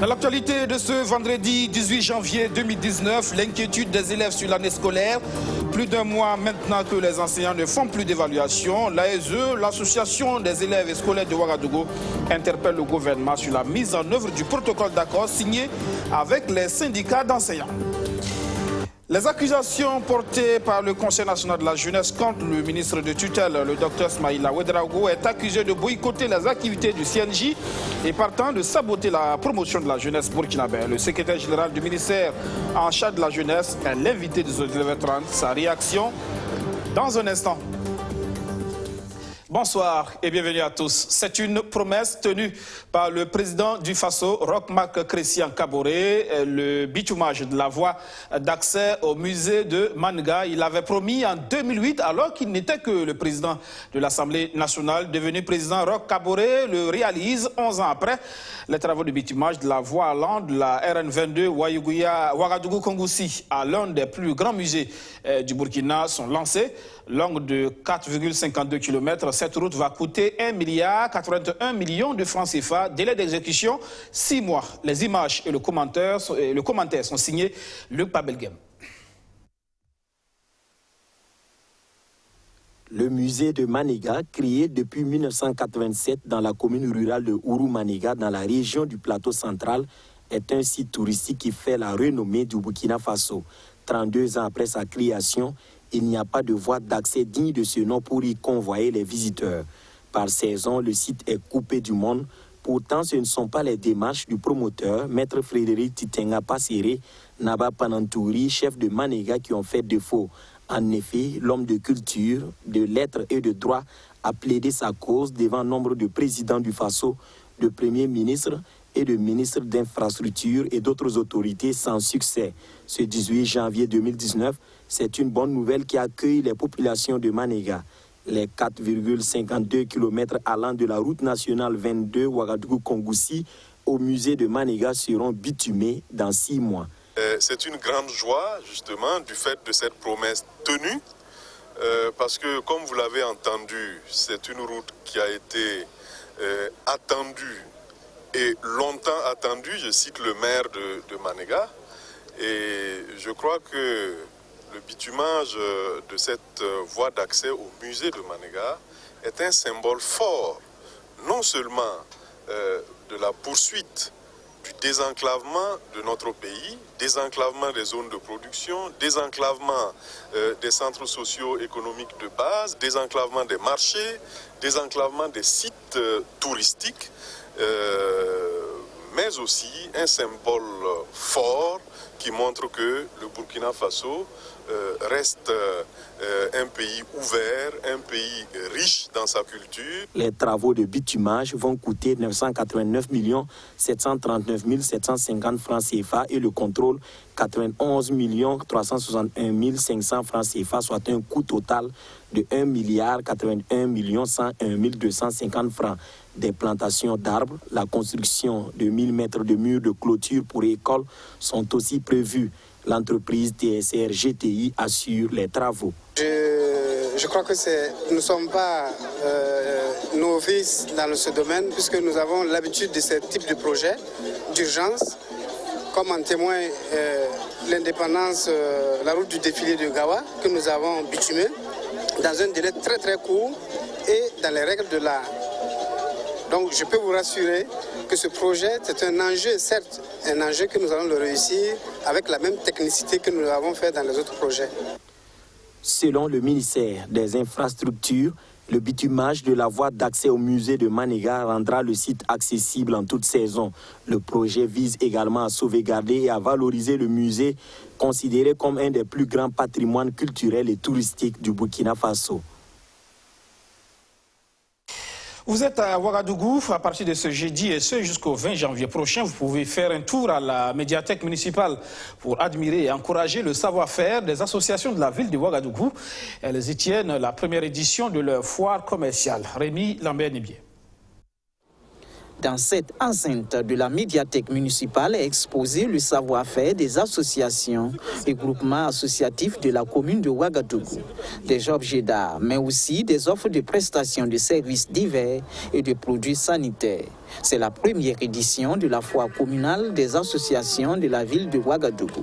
Dans l'actualité de ce vendredi 18 janvier 2019, l'inquiétude des élèves sur l'année scolaire. Plus d'un mois maintenant que les enseignants ne font plus d'évaluation, l'ASE, l'association des élèves scolaires de Ouagadougou, interpelle le gouvernement sur la mise en œuvre du protocole d'accord signé avec les syndicats d'enseignants. Les accusations portées par le Conseil national de la jeunesse contre le ministre de tutelle, le Dr Smaïla Ouedraogo, est accusé de boycotter les activités du CNJ et partant de saboter la promotion de la jeunesse burkinabé. Le secrétaire général du ministère en charge de la jeunesse est l'invité de 19h30. Sa réaction dans un instant. Bonsoir et bienvenue à tous. C'est une promesse tenue par le président du Faso, Roch Marc Christian Kaboré, le bitumage de la voie d'accès au musée de Maniga. Il avait promis en 2008, alors qu'il n'était que le président de l'Assemblée nationale, devenu président. Roch Kaboré le réalise 11 ans après. Les travaux de bitumage de la voie allant de la RN22 Ouagadougou-Kongoussi à l'un des plus grands musées du Burkina sont lancés. Longue de 4,52 km, cette route va coûter 1,81 milliard de francs CFA. Délai d'exécution, 6 mois. Les images et le commentaire sont signés Luc Pabelgem. Le musée de Maniga, créé depuis 1987 dans la commune rurale de Ourou-Maniga, dans la région du plateau central, est un site touristique qui fait la renommée du Burkina Faso. 32 ans après sa création, il n'y a pas de voie d'accès digne de ce nom pour y convoyer les visiteurs. Par saison, le site est coupé du monde. Pourtant, ce ne sont pas les démarches du promoteur, Maître Frédéric Titenga Passéré, Naba Panantouri, chef de Maniga, qui ont fait défaut. En effet, l'homme de culture, de lettres et de droit a plaidé sa cause devant nombre de présidents du Faso, de premiers ministres et de ministres d'infrastructures et d'autres autorités sans succès. Ce 18 janvier 2019, c'est une bonne nouvelle qui accueille les populations de Maniga. Les 4,52 km allant de la route nationale 22 Ouagadougou-Kongoussi au musée de Maniga seront bitumés dans 6 mois. C'est une grande joie, justement, du fait de cette promesse tenue, parce que, comme vous l'avez entendu, c'est une route qui a été attendue et longtemps attendue. Je cite le maire de Maniga, et je crois que le bitumage de cette voie d'accès au musée de Maniga est un symbole fort, non seulement de la poursuite du désenclavement de notre pays, désenclavement des zones de production, désenclavement des centres socio-économiques de base, désenclavement des marchés, désenclavement des sites touristiques, mais aussi un symbole fort qui montre que le Burkina Faso reste un pays ouvert, un pays riche dans sa culture. Les travaux de bitumage vont coûter 989 739 750 francs CFA et le contrôle 91 361 500 francs CFA, soit un coût total de 1,81 101 250 francs. Des plantations d'arbres, la construction de 1000 mètres de murs de clôture pour écoles sont aussi prévues. L'entreprise TSR GTI assure les travaux. Je crois que nous ne sommes pas novices dans ce domaine, puisque nous avons l'habitude de ce type de projet d'urgence, comme en témoigne l'indépendance, la route du défilé de Gawa, que nous avons bitumé dans un délai très très court et dans les règles de l'art. Donc je peux vous rassurer que ce projet, c'est un enjeu, certes, un enjeu que nous allons le réussir avec la même technicité que nous l'avons fait dans les autres projets. Selon le ministère des Infrastructures, le bitumage de la voie d'accès au musée de Maniga rendra le site accessible en toute saison. Le projet vise également à sauvegarder et à valoriser le musée, considéré comme un des plus grands patrimoines culturels et touristiques du Burkina Faso. Vous êtes à Ouagadougou à partir de ce jeudi et ce jusqu'au 20 janvier prochain. Vous pouvez faire un tour à la médiathèque municipale pour admirer et encourager le savoir-faire des associations de la ville de Ouagadougou. Elles y tiennent la première édition de leur foire commerciale. Rémi Lambert-Nibier. Dans cette enceinte de la médiathèque municipale est exposé le savoir-faire des associations et groupements associatifs de la commune de Ouagadougou. Des objets d'art, mais aussi des offres de prestations de services divers et de produits sanitaires. C'est la première édition de la foire communale des associations de la ville de Ouagadougou.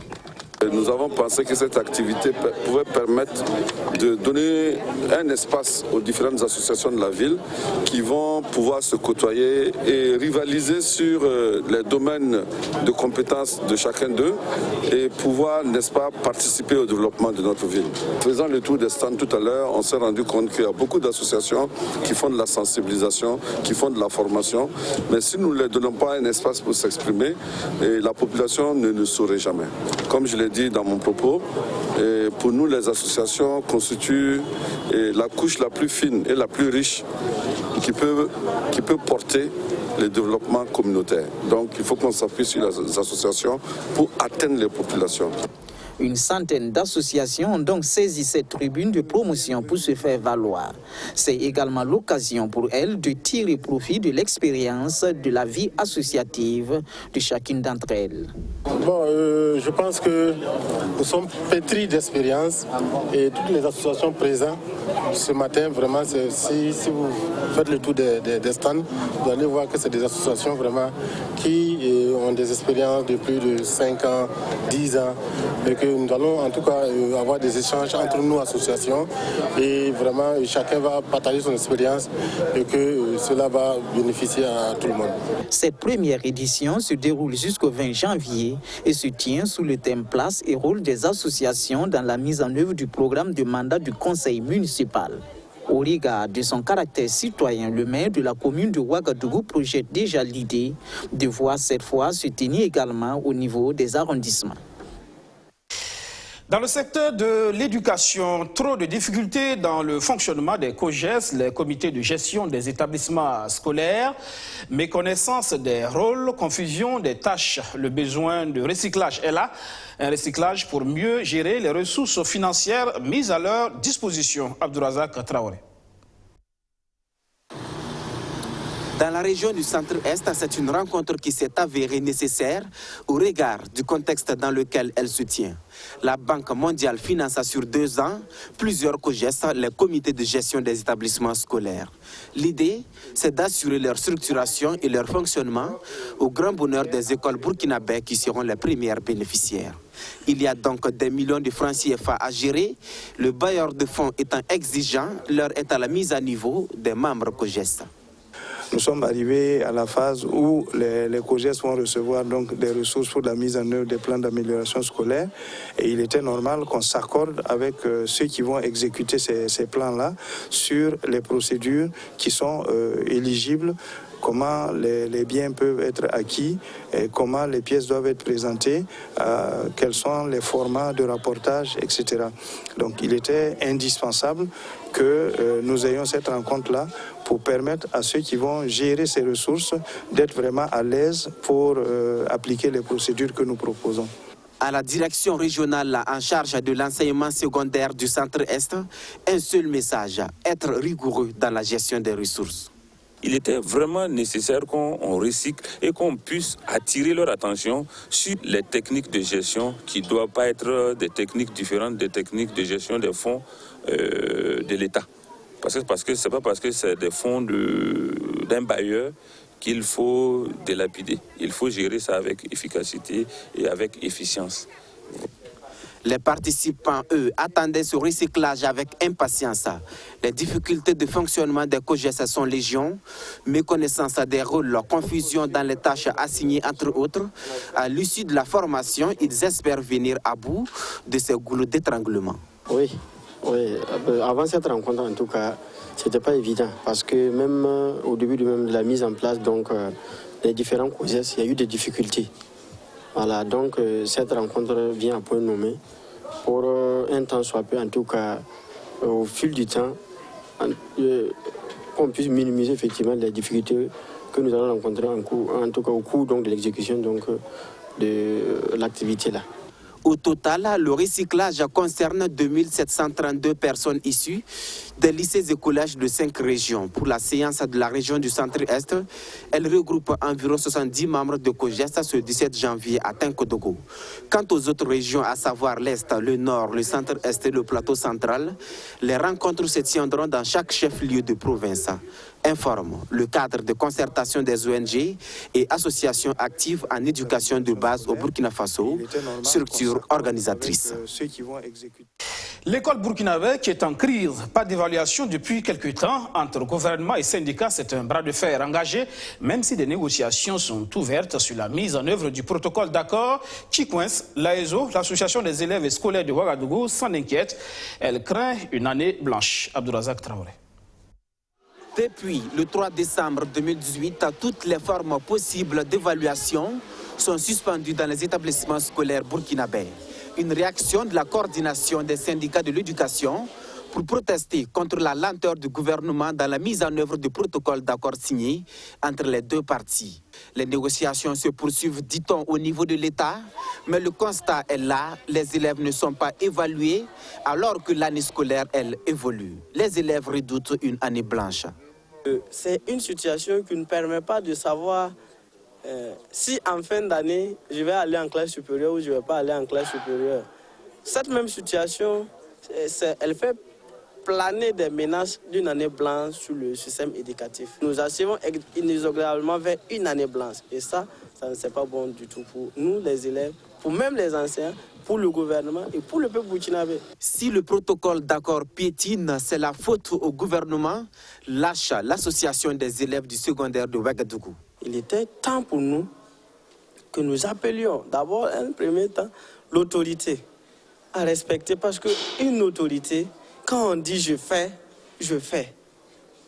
Nous avons pensé que cette activité pouvait permettre de donner un espace aux différentes associations de la ville qui vont pouvoir se côtoyer et rivaliser sur les domaines de compétences de chacun d'eux et pouvoir, n'est-ce pas, participer au développement de notre ville. Faisant le tour des stands tout à l'heure, on s'est rendu compte qu'il y a beaucoup d'associations qui font de la sensibilisation, qui font de la formation, mais si nous ne leur donnons pas un espace pour s'exprimer, la population ne le saurait jamais. Comme je l'ai dit dans mon propos, pour nous les associations constituent la couche la plus fine et la plus riche qui peut porter le développement communautaire. Donc il faut qu'on s'appuie sur les associations pour atteindre les populations. Une centaine d'associations ont donc saisi cette tribune de promotion pour se faire valoir. C'est également l'occasion pour elles de tirer profit de l'expérience de la vie associative de chacune d'entre elles. Bon, je pense que nous sommes pétris d'expérience et toutes les associations présentes ce matin, vraiment, si vous faites le tour des stands, vous allez voir que c'est des associations vraiment qui ont des expériences de plus de 5 ans, 10 ans, et que nous allons en tout cas avoir des échanges entre nous, associations, et vraiment chacun va partager son expérience et que cela va bénéficier à tout le monde. Cette première édition se déroule jusqu'au 20 janvier et se tient sous le thème Place et rôle des associations dans la mise en œuvre du programme de mandat du conseil municipal. Au regard de son caractère citoyen, le maire de la commune de Ouagadougou projette déjà l'idée de voir cette fois se tenir également au niveau des arrondissements. Dans le secteur de l'éducation, trop de difficultés dans le fonctionnement des COGES, les comités de gestion des établissements scolaires, méconnaissance des rôles, confusion des tâches. Le besoin de recyclage est là, un recyclage pour mieux gérer les ressources financières mises à leur disposition. Abdourazak Traoré. Dans la région du centre-est, c'est une rencontre qui s'est avérée nécessaire au regard du contexte dans lequel elle se tient. La Banque mondiale finance sur 2 ans plusieurs COGES, les comités de gestion des établissements scolaires. L'idée, c'est d'assurer leur structuration et leur fonctionnement au grand bonheur des écoles burkinabè qui seront les premières bénéficiaires. Il y a donc des millions de francs CFA à gérer. Le bailleur de fonds étant exigeant, l'heure est à la mise à niveau des membres COGES. Nous sommes arrivés à la phase où les COGES vont recevoir donc des ressources pour la mise en œuvre des plans d'amélioration scolaire. Et il était normal qu'on s'accorde avec ceux qui vont exécuter ces plans-là sur les procédures qui sont éligibles, comment les biens peuvent être acquis, et comment les pièces doivent être présentées, quels sont les formats de rapportage, etc. Donc il était indispensable que nous ayons cette rencontre-là pour permettre à ceux qui vont gérer ces ressources d'être vraiment à l'aise pour appliquer les procédures que nous proposons. À la direction régionale en charge de l'enseignement secondaire du Centre-Est, un seul message, être rigoureux dans la gestion des ressources. Il était vraiment nécessaire qu'on recycle et qu'on puisse attirer leur attention sur les techniques de gestion qui ne doivent pas être des techniques différentes des techniques de gestion des fonds de l'État. Parce que ce n'est pas parce que c'est des fonds d'un bailleur qu'il faut délapider. Il faut gérer ça avec efficacité et avec efficience. Les participants, eux, attendaient ce recyclage avec impatience. Les difficultés de fonctionnement des COGES sont légion, méconnaissance des rôles, confusion dans les tâches assignées, entre autres. À l'issue de la formation, ils espèrent venir à bout de ces goulots d'étranglement. Oui. Avant cette rencontre, en tout cas, ce n'était pas évident. Parce que même au début de la mise en place, donc, les différents COGES, il y a eu des difficultés. Voilà, donc cette rencontre vient à point nommé pour un temps soit peu, en tout cas au fil du temps, qu'on puisse minimiser effectivement les difficultés que nous allons rencontrer en tout cas au cours donc, de l'exécution de l'activité là. Au total, le recyclage concerne 2732 personnes issues des lycées et collèges de 5 régions. Pour la séance de la région du Centre-Est, elle regroupe environ 70 membres de COGEST ce 17 janvier à Tinkodogo. Quant aux autres régions, à savoir l'Est, le Nord, le Centre-Est et le Plateau central, les rencontres se tiendront dans chaque chef-lieu de province. Informe le cadre de concertation des ONG et associations actives en éducation de base au Burkina Faso, structure organisatrice. L'école burkinabé qui est en crise, pas d'évaluation depuis quelques temps entre gouvernement et syndicats, c'est un bras de fer engagé, même si des négociations sont ouvertes sur la mise en œuvre du protocole d'accord qui coince l'AESO, l'association des élèves et scolaires de Ouagadougou, s'en inquiète. Elle craint une année blanche. Abdourazak Traoré. Depuis le 3 décembre 2018, toutes les formes possibles d'évaluation sont suspendues dans les établissements scolaires burkinabés. Une réaction de la coordination des syndicats de l'éducation pour protester contre la lenteur du gouvernement dans la mise en œuvre du protocole d'accord signé entre les deux parties. Les négociations se poursuivent, dit-on, au niveau de l'État, mais le constat est là, les élèves ne sont pas évalués alors que l'année scolaire, elle, évolue. Les élèves redoutent une année blanche. C'est une situation qui ne permet pas de savoir si en fin d'année, je vais aller en classe supérieure ou je ne vais pas aller en classe supérieure. Cette même situation, elle fait planer des menaces d'une année blanche sur le système éducatif. Nous assistons inexorablement vers une année blanche. Et ça ne c'est pas bon du tout pour nous, les élèves, pour même les enseignants, pour le gouvernement et pour le peuple burkinabé. Si le protocole d'accord piétine, c'est la faute au gouvernement, lâche l'association des élèves du secondaire de Ouagadougou. Il était temps pour nous que nous appelions d'abord, en premier temps, l'autorité à respecter. Parce qu'une autorité, quand on dit je fais, je fais.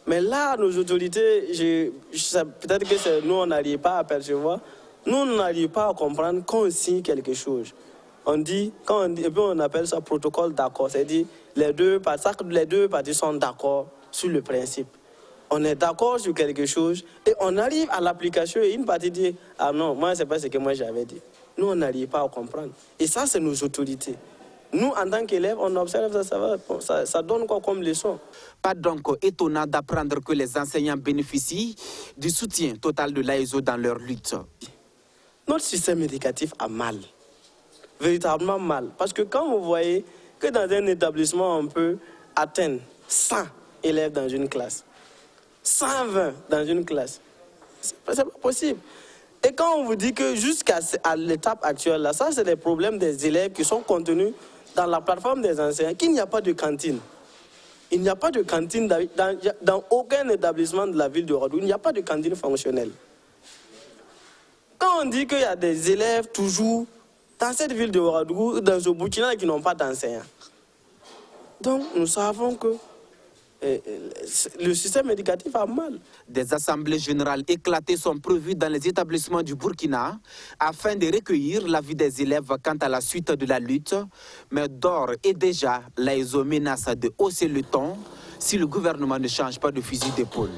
Mais là, nos autorités, peut-être que nous, on n'arrive pas à percevoir, nous, on n'arrive pas à comprendre qu'on signe quelque chose. On dit, et puis on appelle ça protocole d'accord, c'est-à-dire les deux parties sont d'accord sur le principe. On est d'accord sur quelque chose et on arrive à l'application et une partie dit « Ah non, moi, c'est pas ce que moi j'avais dit ». Nous, on n'arrive pas à comprendre. Et ça, c'est nos autorités. Nous, en tant qu'élèves, on observe ça donne quoi comme leçon? Pas donc étonnant d'apprendre que les enseignants bénéficient du soutien total de l'AESO dans leur lutte. Notre système éducatif a mal, véritablement mal. Parce que quand vous voyez que dans un établissement, on peut atteindre 100 élèves dans une classe, 120 dans une classe, c'est pas possible. Et quand on vous dit que jusqu'à l'étape actuelle, là, ça c'est les problèmes des élèves qui sont contenus dans la plateforme des enseignants, qu'il n'y a pas de cantine. Il n'y a pas de cantine dans aucun établissement de la ville de Ouagadougou, il n'y a pas de cantine fonctionnelle. Quand on dit qu'il y a des élèves toujours dans cette ville de Ouagadougou, dans ce Burkina qui n'ont pas d'enseignants. Donc nous savons que le système éducatif a mal. Des assemblées générales éclatées sont prévues dans les établissements du Burkina afin de recueillir l'avis des élèves quant à la suite de la lutte. Mais d'ores et déjà, l'AESO menace de hausser le ton si le gouvernement ne change pas de fusil d'épaule.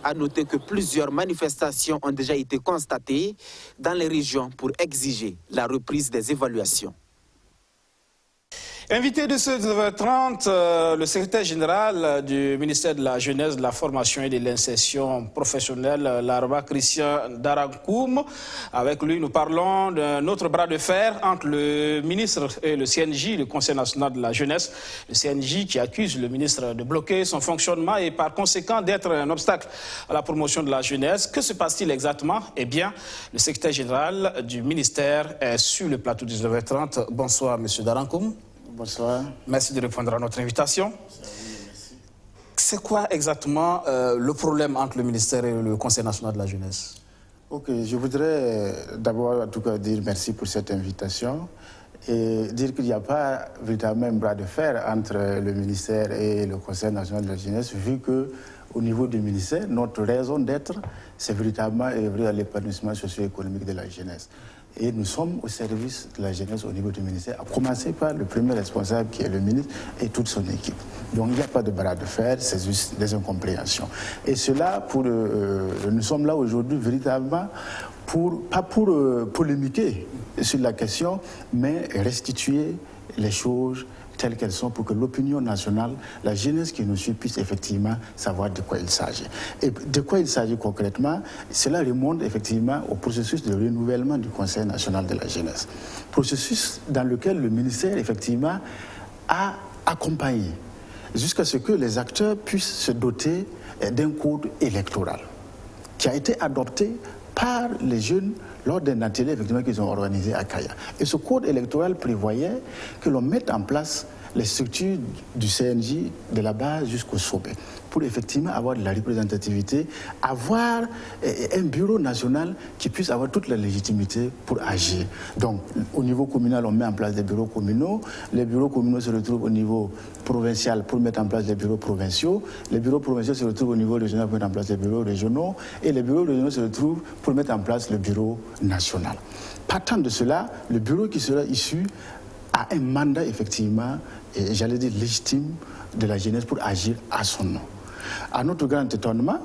À noter que plusieurs manifestations ont déjà été constatées dans les régions pour exiger la reprise des évaluations. Invité de ce 9h30, le secrétaire général du ministère de la Jeunesse, de la Formation et de l'Insertion professionnelle, Larba Christian Darankoum. Avec lui, nous parlons d'un autre bras de fer entre le ministre et le CNJ, le Conseil national de la jeunesse. Le CNJ qui accuse le ministre de bloquer son fonctionnement et par conséquent d'être un obstacle à la promotion de la jeunesse. Que se passe-t-il exactement? Eh bien, le secrétaire général du ministère est sur le plateau du 9h30. Bonsoir, monsieur Darankoum. Bonsoir. Merci de répondre à notre invitation. C'est quoi exactement le problème entre le ministère et le Conseil national de la jeunesse? Ok, je voudrais d'abord en tout cas dire merci pour cette invitation et dire qu'il n'y a pas véritablement un bras de fer entre le ministère et le Conseil national de la jeunesse, vu qu'au niveau du ministère, notre raison d'être, c'est véritablement œuvrer à l'épanouissement socio-économique de la jeunesse. Et nous sommes au service de la jeunesse au niveau du ministère, à commencer par le premier responsable qui est le ministre et toute son équipe. Donc il n'y a pas de bras de fer, c'est juste des incompréhensions. Et cela, nous sommes là aujourd'hui véritablement pas pour polémiquer sur la question, mais restituer les choses telles qu'elles sont pour que l'opinion nationale, la jeunesse qui nous suit, puisse effectivement savoir de quoi il s'agit. Et de quoi il s'agit concrètement, cela remonte effectivement au processus de renouvellement du Conseil national de la jeunesse. Processus dans lequel le ministère effectivement a accompagné jusqu'à ce que les acteurs puissent se doter d'un code électoral qui a été adopté par les jeunes lors d'un atelier effectivement qu'ils ont organisé à Kaya. Et ce code électoral prévoyait que l'on mette en place les structures du CNJ de la base jusqu'au sommet pour effectivement avoir de la représentativité, avoir un bureau national qui puisse avoir toute la légitimité pour agir. Donc au niveau communal, on met en place des bureaux communaux, les bureaux communaux se retrouvent au niveau provincial pour mettre en place des bureaux provinciaux, les bureaux provinciaux se retrouvent au niveau régional pour mettre en place des bureaux régionaux, et les bureaux régionaux se retrouvent pour mettre en place le bureau national. Partant de cela, le bureau qui sera issu a un mandat effectivement, et j'allais dire légitime, de la jeunesse pour agir à son nom. À notre grand étonnement,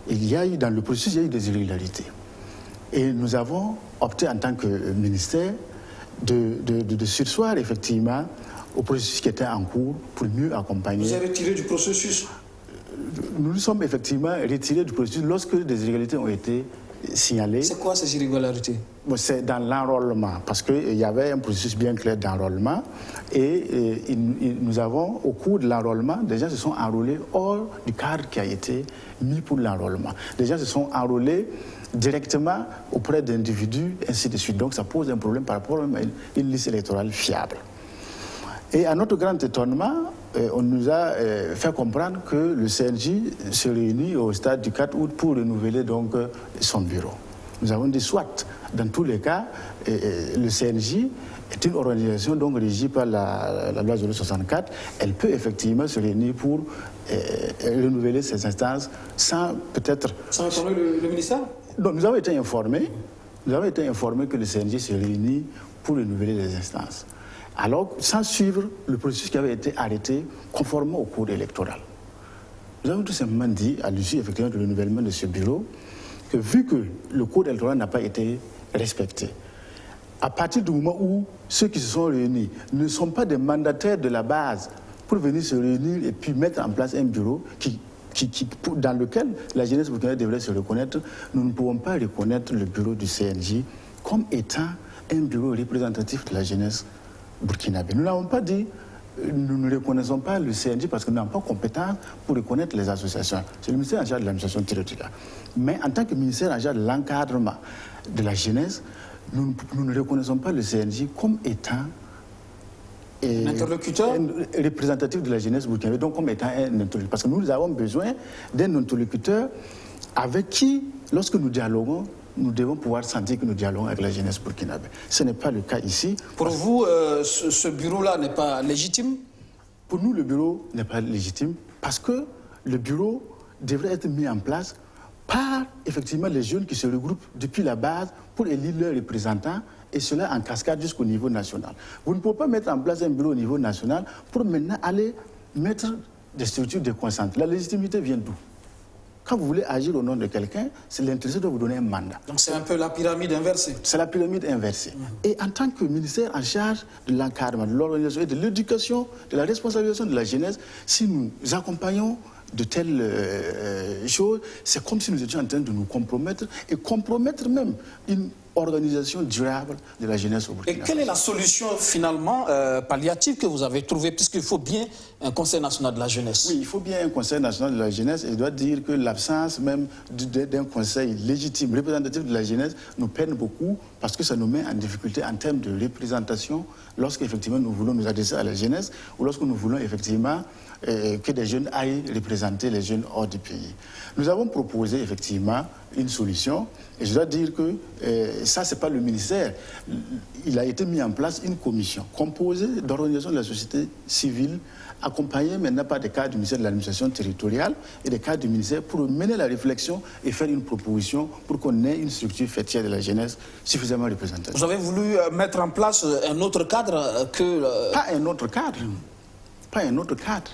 il y a eu dans le processus, il y a eu des irrégularités. Et nous avons opté en tant que ministère de surseoir effectivement au processus qui était en cours pour mieux accompagner. Vous avez retiré du processus? Nous nous sommes effectivement retirés du processus lorsque des irrégularités ont été signalées. C'est quoi ces irrégularités? Bon, c'est dans l'enrôlement, parce qu'il y avait un processus bien clair d'enrôlement et nous avons, au cours de l'enrôlement, des gens se sont enrôlés hors du cadre qui a été mis pour l'enrôlement. Des gens se sont enrôlés directement auprès d'individus, ainsi de suite. Donc ça pose un problème par rapport à une liste électorale fiable. Et à notre grand étonnement, on nous a fait comprendre que le CNJ se réunit au stade du 4 août pour renouveler donc son bureau. Nous avons dit soit, dans tous les cas, le CNJ est une organisation donc régie par la loi 064. Elle peut effectivement se réunir pour renouveler ses instances sans peut-être... Sans informer le ministère? Donc nous avons été informés que le CNJ se réunit pour renouveler les instances. Alors, sans suivre le processus qui avait été arrêté conformément au code électoral. Nous avons tout simplement dit, à l'issue effectivement du renouvellement de ce bureau, que vu que le code électoral n'a pas été respecté, à partir du moment où ceux qui se sont réunis ne sont pas des mandataires de la base pour venir se réunir et puis mettre en place un bureau dans lequel la jeunesse burkinabé devrait se reconnaître, nous ne pouvons pas reconnaître le bureau du CNJ comme étant un bureau représentatif de la jeunesse burkinabé. Nous n'avons pas dit, nous ne reconnaissons pas le CNJ parce que nous n'avons pas compétence pour reconnaître les associations. C'est le ministère en charge de l'administration territoriale. Mais en tant que ministère en charge de l'encadrement de la jeunesse, nous ne reconnaissons pas le CNJ comme étant un interlocuteur, un représentatif de la jeunesse burkinabé, donc comme étant un interlocuteur. Parce que nous avons besoin d'un interlocuteur avec qui, lorsque nous dialoguons, nous devons pouvoir sentir que nous dialoguons avec la jeunesse burkinabé. Ce n'est pas le cas ici. Pour vous, ce bureau-là n'est pas légitime? Pour nous, le bureau n'est pas légitime parce que le bureau devrait être mis en place par, effectivement, les jeunes qui se regroupent depuis la base pour élire leurs représentants, et cela en cascade jusqu'au niveau national. Vous ne pouvez pas mettre en place un bureau au niveau national pour maintenant aller mettre des structures déconcentrées. La légitimité vient d'où? Quand vous voulez agir au nom de quelqu'un, c'est l'intéressé de vous donner un mandat. Donc c'est un peu la pyramide inversée. C'est la pyramide inversée. Et en tant que ministère en charge de l'encadrement, de l'organisation et de l'éducation, de la responsabilisation de la jeunesse, si nous accompagnons de telles choses, c'est comme si nous étions en train de nous compromettre et compromettre même une organisation durable de la jeunesse au Burkina. Et quelle est la solution finalement palliative que vous avez trouvée, puisqu'il faut bien un Conseil national de la jeunesse? Oui, il faut bien un Conseil national de la jeunesse, et je dois dire que l'absence même d'un Conseil légitime, représentatif de la jeunesse, nous peine beaucoup parce que ça nous met en difficulté en termes de représentation lorsqu'effectivement nous voulons nous adresser à la jeunesse ou lorsque nous voulons effectivement que des jeunes aillent représenter les jeunes hors du pays. Nous avons proposé effectivement une solution, et je dois dire que ça, ce n'est pas le ministère. Il a été mis en place une commission composée d'organisations de la société civile accompagné maintenant par des cadres du ministère de l'administration territoriale et des cadres du ministère pour mener la réflexion et faire une proposition pour qu'on ait une structure fêtière de la jeunesse suffisamment représentative. Vous avez voulu mettre en place un autre cadre que... Pas un autre cadre. Pas un autre cadre.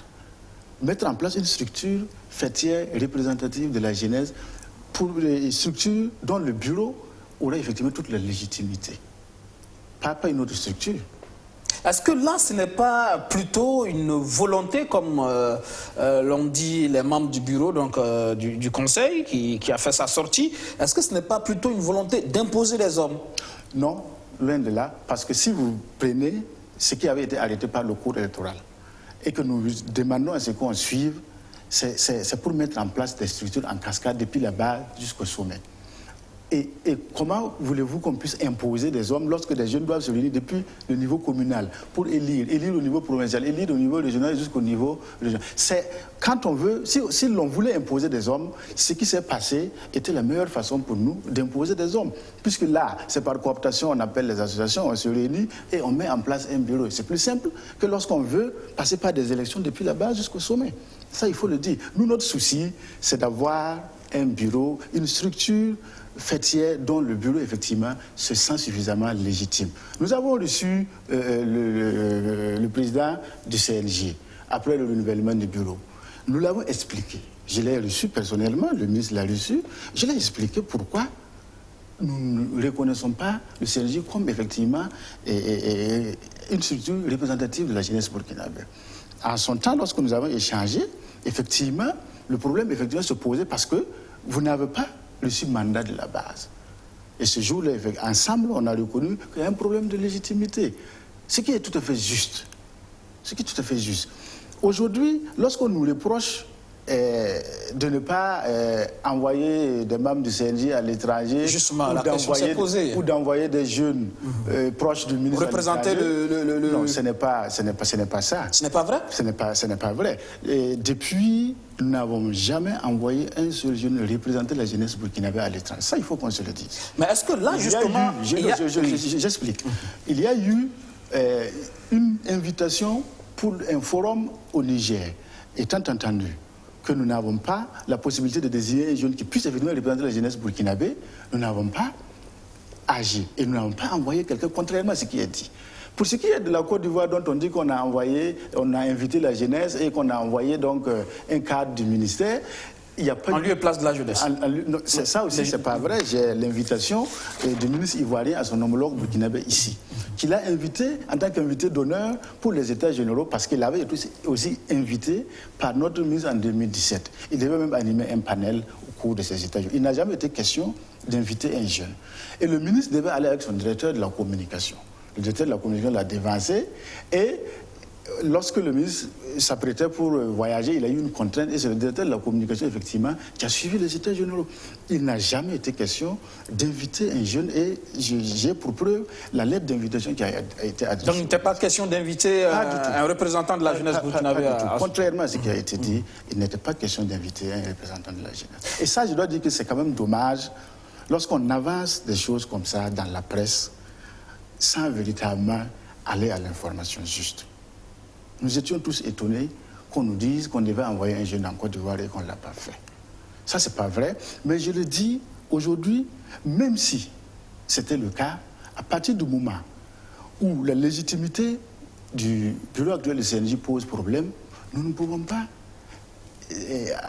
Mettre en place une structure fêtière représentative de la jeunesse pour une structure dont le bureau aurait effectivement toute la légitimité. Pas une autre structure. Est-ce que là, ce n'est pas plutôt une volonté, comme l'ont dit les membres du bureau, donc du conseil, qui a fait sa sortie, est-ce que ce n'est pas plutôt une volonté d'imposer les hommes? Non, loin de là, parce que si vous prenez ce qui avait été arrêté par le cours électoral et que nous demandons à ce qu'on suive, c'est pour mettre en place des structures en cascade depuis la base jusqu'au sommet. Et comment voulez-vous qu'on puisse imposer des hommes lorsque des jeunes doivent se réunir depuis le niveau communal pour élire au niveau provincial, élire au niveau régional jusqu'au niveau régional. C'est quand on veut, si l'on voulait imposer des hommes, ce qui s'est passé était la meilleure façon pour nous d'imposer des hommes. Puisque là, c'est par cooptation, on appelle les associations, on se réunit et on met en place un bureau. C'est plus simple que lorsqu'on veut passer par des élections depuis la base jusqu'au sommet. Ça, il faut le dire. Nous, notre souci, c'est d'avoir un bureau, une structure fêtière dont le bureau, effectivement, se sent suffisamment légitime. Nous avons reçu le président du CNJ après le renouvellement du bureau. Nous l'avons expliqué. Je l'ai reçu personnellement, le ministre l'a reçu. Je l'ai expliqué pourquoi nous ne reconnaissons pas le CNJ comme, effectivement, une structure représentative de la jeunesse burkinabé. En son temps, lorsque nous avons échangé, effectivement, le problème se posait parce que vous n'avez pas reçu mandat de la base. Et ce jour-là, ensemble, on a reconnu qu'il y a un problème de légitimité. Ce qui est tout à fait juste. Ce qui est tout à fait juste. Aujourd'hui, lorsqu'on nous reproche de ne pas envoyer des membres du CNJ à l'étranger, ou d'envoyer des jeunes proches du ministre. Représenter le... Non, ce n'est pas ça. Ce n'est pas vrai? Ce n'est pas vrai. Et depuis, nous n'avons jamais envoyé un seul jeune représenter la jeunesse burkinabé à l'étranger. Ça, il faut qu'on se le dise. Mais est-ce que là, justement... J'explique. Il y a eu une invitation pour un forum au Niger, étant entendu que nous n'avons pas la possibilité de désigner un jeune qui puisse effectivement représenter la jeunesse burkinabé, nous n'avons pas agi et nous n'avons pas envoyé quelqu'un, contrairement à ce qui est dit. Pour ce qui est de la Côte d'Ivoire, dont on dit qu'on a invité la jeunesse et qu'on a envoyé donc un cadre du ministère, il n'y a pas... En lieu et place de la jeunesse. Ça aussi, c'est pas vrai. J'ai l'invitation du ministre ivoirien à son homologue burkinabé ici, qui l'a invité en tant qu'invité d'honneur pour les États généraux, parce qu'il avait été aussi invité par notre ministre en 2017. Il devait même animer un panel au cours de ces États généraux. Il n'a jamais été question d'inviter un jeune. Et le ministre devait aller avec son directeur de la communication. Le directeur de la communication l'a dévancé et lorsque le ministre s'apprêtait pour voyager, il a eu une contrainte et c'est le directeur de la communication, effectivement, qui a suivi les États généraux. Il n'a jamais été question d'inviter un jeune et j'ai pour preuve la lettre d'invitation qui a été adressée. Donc il n'était pas question d'inviter un représentant de la jeunesse burkinabé à... Contrairement à ce qui a été dit, il n'était pas question d'inviter un représentant de la jeunesse. Et ça, je dois dire que c'est quand même dommage lorsqu'on avance des choses comme ça dans la presse sans véritablement aller à l'information juste. Nous étions tous étonnés qu'on nous dise qu'on devait envoyer un jeune en Côte d'Ivoire et qu'on ne l'a pas fait. Ça, c'est pas vrai. Mais je le dis aujourd'hui, même si c'était le cas, à partir du moment où la légitimité du bureau actuel du CNJ pose problème, nous ne pouvons pas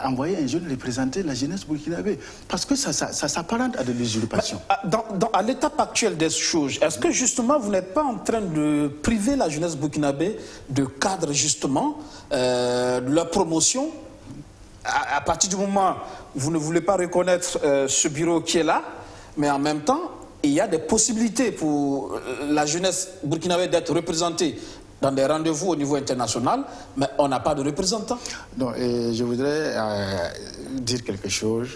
envoyer un jeune représenter la jeunesse burkinabé. Parce que ça s'apparente à de l'usurpation. À l'étape actuelle des choses, est-ce que justement vous n'êtes pas en train de priver la jeunesse burkinabé de cadre justement de leur promotion à partir du moment où vous ne voulez pas reconnaître ce bureau qui est là, mais en même temps, il y a des possibilités pour la jeunesse burkinabé d'être représentée dans des rendez-vous au niveau international, mais on n'a pas de représentants. Non, et je voudrais dire quelque chose.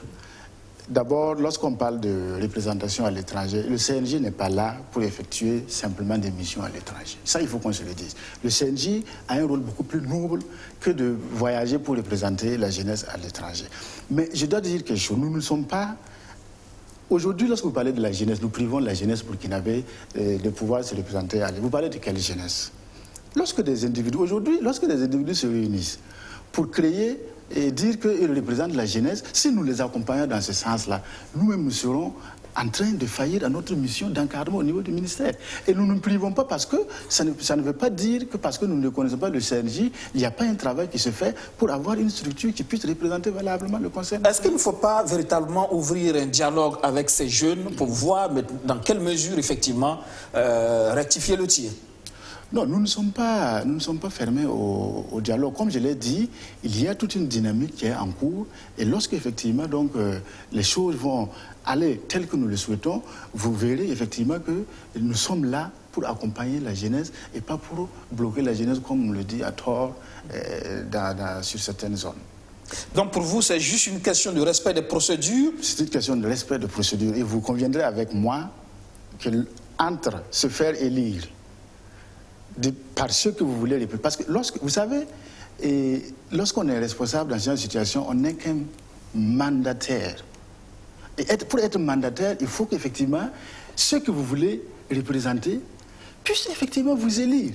D'abord, lorsqu'on parle de représentation à l'étranger, le CNJ n'est pas là pour effectuer simplement des missions à l'étranger. Ça, il faut qu'on se le dise. Le CNJ a un rôle beaucoup plus noble que de voyager pour représenter la jeunesse à l'étranger. Mais je dois dire quelque chose. Nous ne sommes pas... Aujourd'hui, lorsque vous parlez de la jeunesse, nous privons la jeunesse burkinabé de pouvoir se représenter à l'étranger. Vous parlez de quelle jeunesse ? lorsque des individus, aujourd'hui, lorsque des individus se réunissent pour créer et dire qu'ils représentent la jeunesse, si nous les accompagnons dans ce sens-là, nous-mêmes nous serons en train de faillir à notre mission d'encadrement au niveau du ministère. Et nous ne nous privons pas parce que ça ne veut pas dire que parce que nous ne connaissons pas le CNJ, il n'y a pas un travail qui se fait pour avoir une structure qui puisse représenter valablement le conseil. Est-ce qu'il ne faut pas véritablement ouvrir un dialogue avec ces jeunes pour voir dans quelle mesure, effectivement, rectifier le tir? Non, nous ne sommes pas fermés au dialogue. Comme je l'ai dit, il y a toute une dynamique qui est en cours. Et lorsque, effectivement, donc, les choses vont aller telles que nous le souhaitons, vous verrez effectivement que nous sommes là pour accompagner la jeunesse et pas pour bloquer la jeunesse, comme on le dit à tort, sur certaines zones. Donc pour vous, c'est juste une question de respect des procédures? C'est une question de respect des procédures. Et vous conviendrez avec moi que entre se faire élire par ceux que vous voulez, parce que vous savez, lorsqu'on est responsable dans une situation, on n'est qu'un mandataire. Et pour être mandataire, il faut qu'effectivement, ceux que vous voulez représenter puissent effectivement vous élire.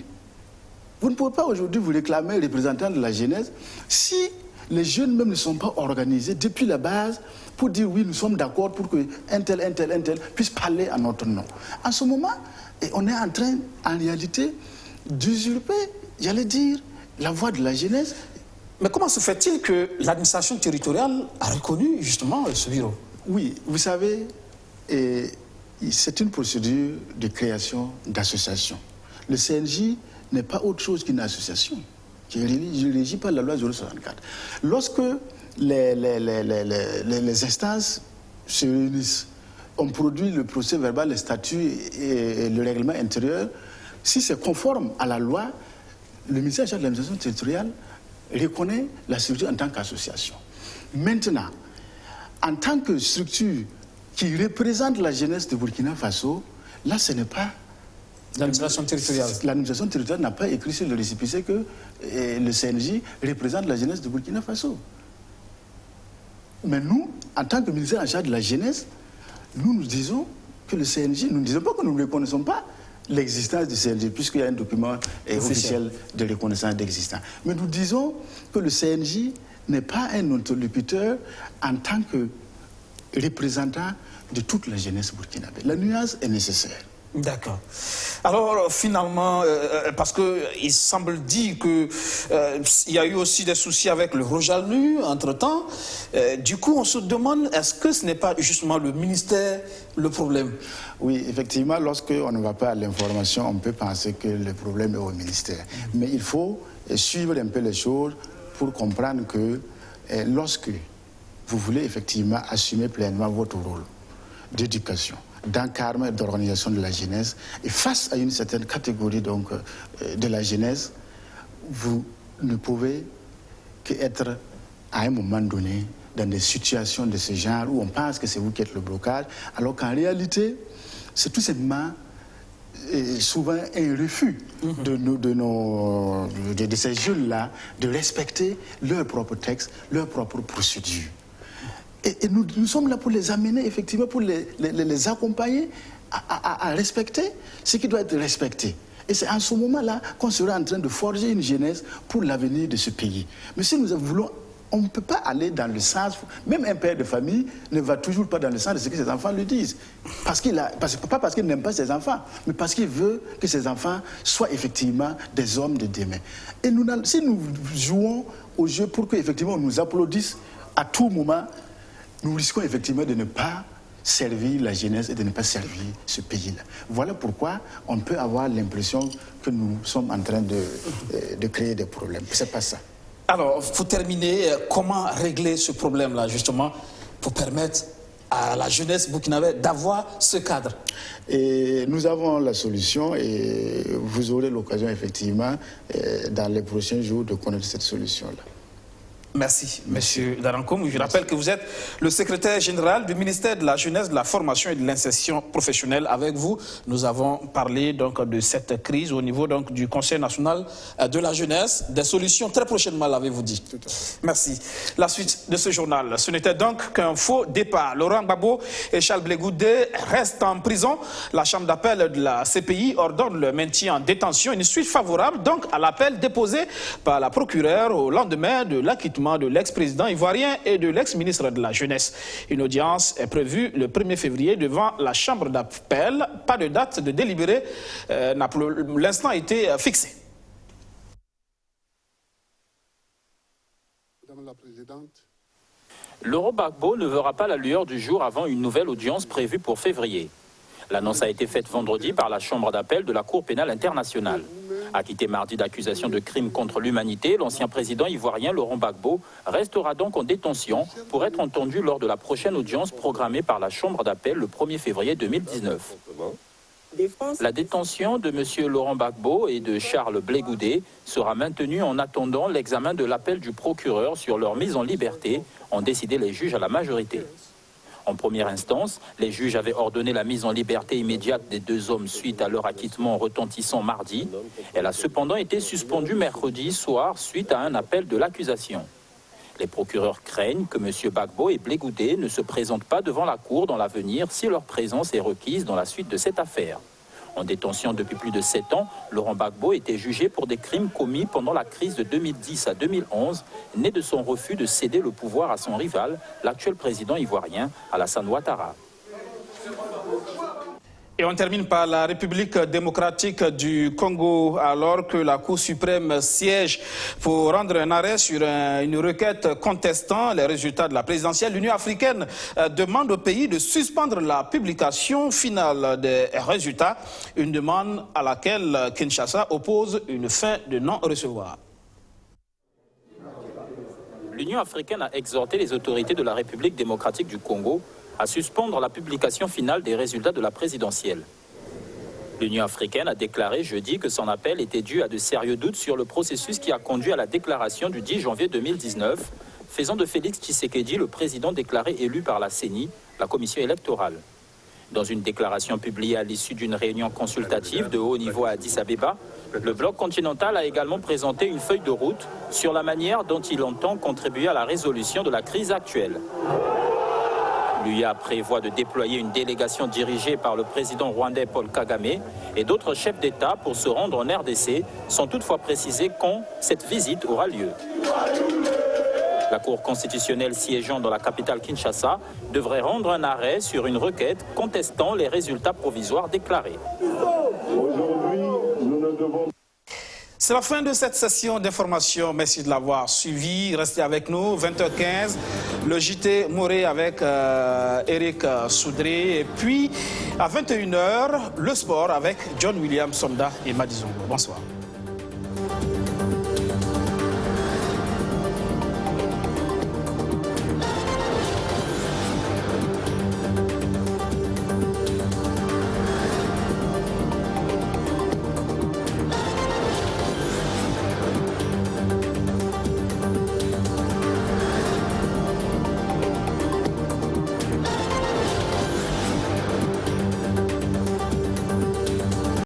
Vous ne pouvez pas aujourd'hui vous réclamer représentant de la jeunesse si les jeunes même ne sont pas organisés depuis la base pour dire oui, nous sommes d'accord pour qu'un tel puisse parler à notre nom. En ce moment, on est en train, en réalité, d'usurper, j'allais dire, la voix de la jeunesse. Mais comment se fait-il que l'administration territoriale a reconnu justement ce bureau? Oui, vous savez, c'est une procédure de création d'association. Le CNJ n'est pas autre chose qu'une association qui est régie par la loi 064. Lorsque les instances se réunissent, on produit le procès verbal, les statuts et le règlement intérieur. Si c'est conforme à la loi, le ministère de l'administration territoriale reconnaît la structure en tant qu'association. Maintenant, en tant que structure qui représente la jeunesse de Burkina Faso, là, ce n'est pas l'administration territoriale. L'administration territoriale n'a pas écrit sur le récépissé que le CNJ représente la jeunesse de Burkina Faso. Mais nous, en tant que ministère en charge de la jeunesse, nous disons que le CNJ, nous ne disons pas que nous ne reconnaissons pas l'existence du CNJ, puisqu'il y a un document officiel de reconnaissance d'existence. Mais nous disons que le CNJ n'est pas un interlocuteur en tant que représentant de toute la jeunesse burkinabé. La nuance est nécessaire. D'accord. Alors finalement, parce qu'il semble dire qu'il y a eu aussi des soucis avec le Rojalnu entre-temps, du coup on se demande, est-ce que ce n'est pas justement le ministère le problème? Oui, effectivement, lorsqu'on ne va pas à l'information, on peut penser que le problème est au ministère. Mais il faut suivre un peu les choses pour comprendre que lorsque vous voulez effectivement assumer pleinement votre rôle d'éducation, d'encadrement et d'organisation de la jeunesse, et face à une certaine catégorie donc, de la jeunesse, vous ne pouvez qu'être à un moment donné dans des situations de ce genre où on pense que c'est vous qui êtes le blocage, alors qu'en réalité, c'est tout simplement souvent un refus de ces jeunes-là de respecter leurs propres textes, leurs propres procédures. Et nous sommes là pour les amener, effectivement, pour les accompagner à respecter ce qui doit être respecté. Et c'est en ce moment-là qu'on sera en train de forger une jeunesse pour l'avenir de ce pays. Mais si nous voulons, on ne peut pas aller dans le sens, même un père de famille ne va toujours pas dans le sens de ce que ses enfants lui disent. Pas parce qu'il n'aime pas ses enfants, mais parce qu'il veut que ses enfants soient effectivement des hommes de demain. Et si nous jouons au jeu pour qu'effectivement on nous applaudisse à tout moment, nous risquons effectivement de ne pas servir la jeunesse et de ne pas servir ce pays-là. Voilà pourquoi on peut avoir l'impression que nous sommes en train de créer des problèmes. C'est pas ça. Alors, pour terminer, comment régler ce problème-là, justement, pour permettre à la jeunesse burkinabé d'avoir ce cadre? Et nous avons la solution et vous aurez l'occasion, effectivement, dans les prochains jours, de connaître cette solution-là. Merci, Monsieur Darankoum. Je rappelle que vous êtes le secrétaire général du ministère de la Jeunesse, de la Formation et de l'Insertion professionnelle. Avec vous, nous avons parlé donc de cette crise au niveau donc du Conseil national de la jeunesse. Des solutions très prochainement, l'avez-vous dit. Merci. La suite de ce journal, ce n'était donc qu'un faux départ. Laurent Gbagbo et Charles Blé Goudé restent en prison. La chambre d'appel de la CPI ordonne le maintien en détention. Une suite favorable donc à l'appel déposé par la procureure au lendemain de l'acquittement de l'ex-président ivoirien et de l'ex-ministre de la Jeunesse. Une audience est prévue le 1er février devant la chambre d'appel. Pas de date de délibéré n'a pour l'instant été fixée. Madame la Présidente. Laurent Gbagbo ne verra pas la lueur du jour avant une nouvelle audience prévue pour février. L'annonce a été faite vendredi par la chambre d'appel de la Cour pénale internationale. Acquitté mardi d'accusations de crimes contre l'humanité, l'ancien président ivoirien Laurent Gbagbo restera donc en détention pour être entendu lors de la prochaine audience programmée par la chambre d'appel le 1er février 2019. La détention de M. Laurent Gbagbo et de Charles Blé Goudé sera maintenue en attendant l'examen de l'appel du procureur sur leur mise en liberté, ont décidé les juges à la majorité. En première instance, les juges avaient ordonné la mise en liberté immédiate des deux hommes suite à leur acquittement retentissant mardi. Elle a cependant été suspendue mercredi soir suite à un appel de l'accusation. Les procureurs craignent que M. Gbagbo et Blé Goudé ne se présentent pas devant la Cour dans l'avenir si leur présence est requise dans la suite de cette affaire. En détention depuis plus de 7 ans, Laurent Gbagbo était jugé pour des crimes commis pendant la crise de 2010 à 2011, né de son refus de céder le pouvoir à son rival, l'actuel président ivoirien Alassane Ouattara. Et on termine par la République démocratique du Congo, alors que la Cour suprême siège pour rendre un arrêt sur une requête contestant les résultats de la présidentielle. L'Union africaine demande au pays de suspendre la publication finale des résultats, une demande à laquelle Kinshasa oppose une fin de non-recevoir. L'Union africaine a exhorté les autorités de la République démocratique du Congo à suspendre la publication finale des résultats de la présidentielle. L'Union africaine a déclaré jeudi que son appel était dû à de sérieux doutes sur le processus qui a conduit à la déclaration du 10 janvier 2019, faisant de Félix Tshisekedi le président déclaré élu par la CENI, la commission électorale. Dans une déclaration publiée à l'issue d'une réunion consultative de haut niveau à Addis Abeba, le bloc continental a également présenté une feuille de route sur la manière dont il entend contribuer à la résolution de la crise actuelle. L'UA prévoit de déployer une délégation dirigée par le président rwandais Paul Kagame et d'autres chefs d'État pour se rendre en RDC, sans toutefois préciser quand cette visite aura lieu. La Cour constitutionnelle siégeant dans la capitale Kinshasa devrait rendre un arrêt sur une requête contestant les résultats provisoires déclarés. C'est la fin de cette session d'information. Merci de l'avoir suivi. Restez avec nous. 20h15, le JT Moré avec Eric Soudré. Et puis, à 21h, le sport avec John William Somda et Madizongo. Bonsoir.